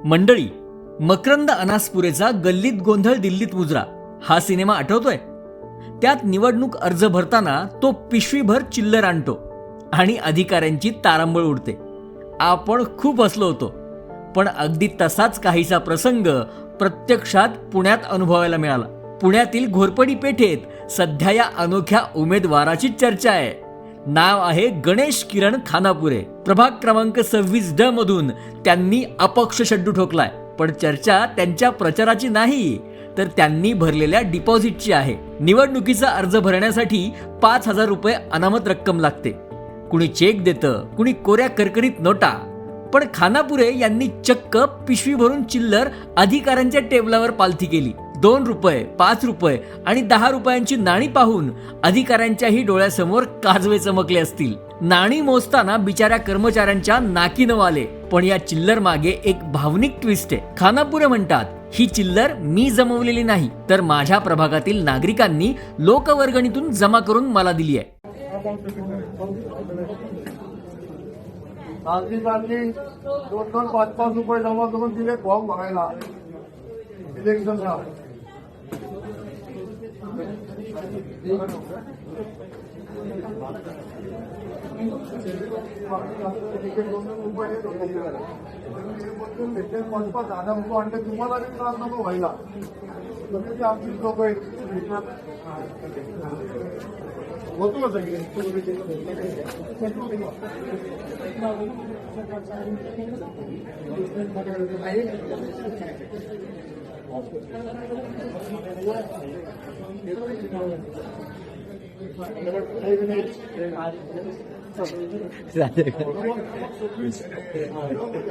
मंडळी, मकरंद अनासपुरेचा गल्लीत गोंधळ दिल्लीत मुजरा हा सिनेमा आठवतोय? त्यात निवडणूक अर्ज भरताना तो पिशवीभर चिल्लर आणतो आणि अधिकाऱ्यांची तारांबळ उडते. आपण खूप हसलो होतो, पण अगदी तसाच काहीसा प्रसंग प्रत्यक्षात पुण्यात अनुभवायला मिळाला. पुण्यातील घोरपडी पेठेत सध्या या अनोख्या उमेदवाराची चर्चा आहे. नाव आहे गणेश किरण खानापुरे. प्रभाग क्रमांक 26D मधून त्यांनी अपक्ष शड्डू ठोकलाय. पण चर्चा त्यांच्या प्रचाराची नाही, तर त्यांनी भरलेल्या डिपॉझिटची आहे. निवडणुकीचा अर्ज भरण्यासाठी 5,000 रुपये अनामत रक्कम लागते. कुणी चेक देतं, कुणी कोऱ्या करकरीत नोटा. पण खानापुरे यांनी चक्क पिशवी भरून चिल्लर अधिकाऱ्यांच्या टेबलावर पालथी केली. 2 रुपये, 5 रुपये आणि 10 रुपयांची नाणी पाहून अधिकाऱ्यांच्याही डोळ्यासमोर काजवे चमकले असतील. नाणी मोजताना बिचाऱ्या कर्मचाऱ्यांच्या नाकी न आले. पण या चिल्लर मागे एक भावनिक ट्विस्ट आहे. खानापुरे म्हणतात, ही चिल्लर मी जमवलेली नाही, तर माझ्या प्रभागातील नागरिकांनी लोकवर्गणीतून जमा करून मला दिली आहे. दोन 5-5 रुपये जमा करून दिले फॉर्म भरायला इलेक्शनला. आणि तुम्हाला त्रास नको व्हायला. आमची लोक होतो सगळे.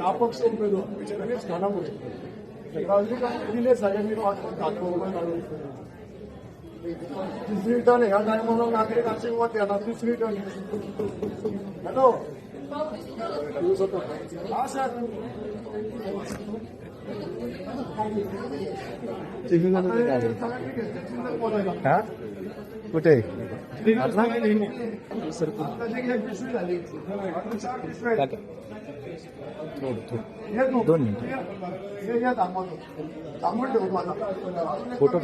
अपक्ष खानापुरे दिले सगळ्यांनी तिसरी टर्न ह्या टायमाला नागरिक आशीर्वाद द्याला. तिसरी टर्न. हॅलो हा सर. कुठे दोन फोटो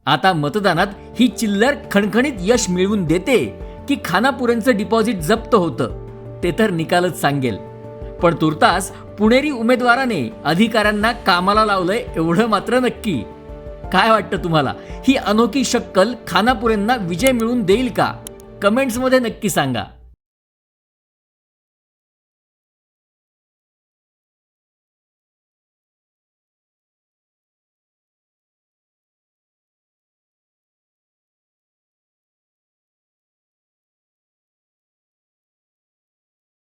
आता मतदानात ही चिल्लर खणखणीत यश मिळवून देते की खानापुरेंचं डिपॉझिट जप्त होतं, ते तर निकालच सांगेल. पण तुर्तास पुणेरी उमेदवाराने अधिकाऱ्यांना कामाला लावलंय एवढं मात्र नक्की. काय वाटतं तुम्हाला? ही अनोखी शक्कल खानापुरेंना विजय मिळवून देईल का? कमेंट्समध्ये नक्की सांगा.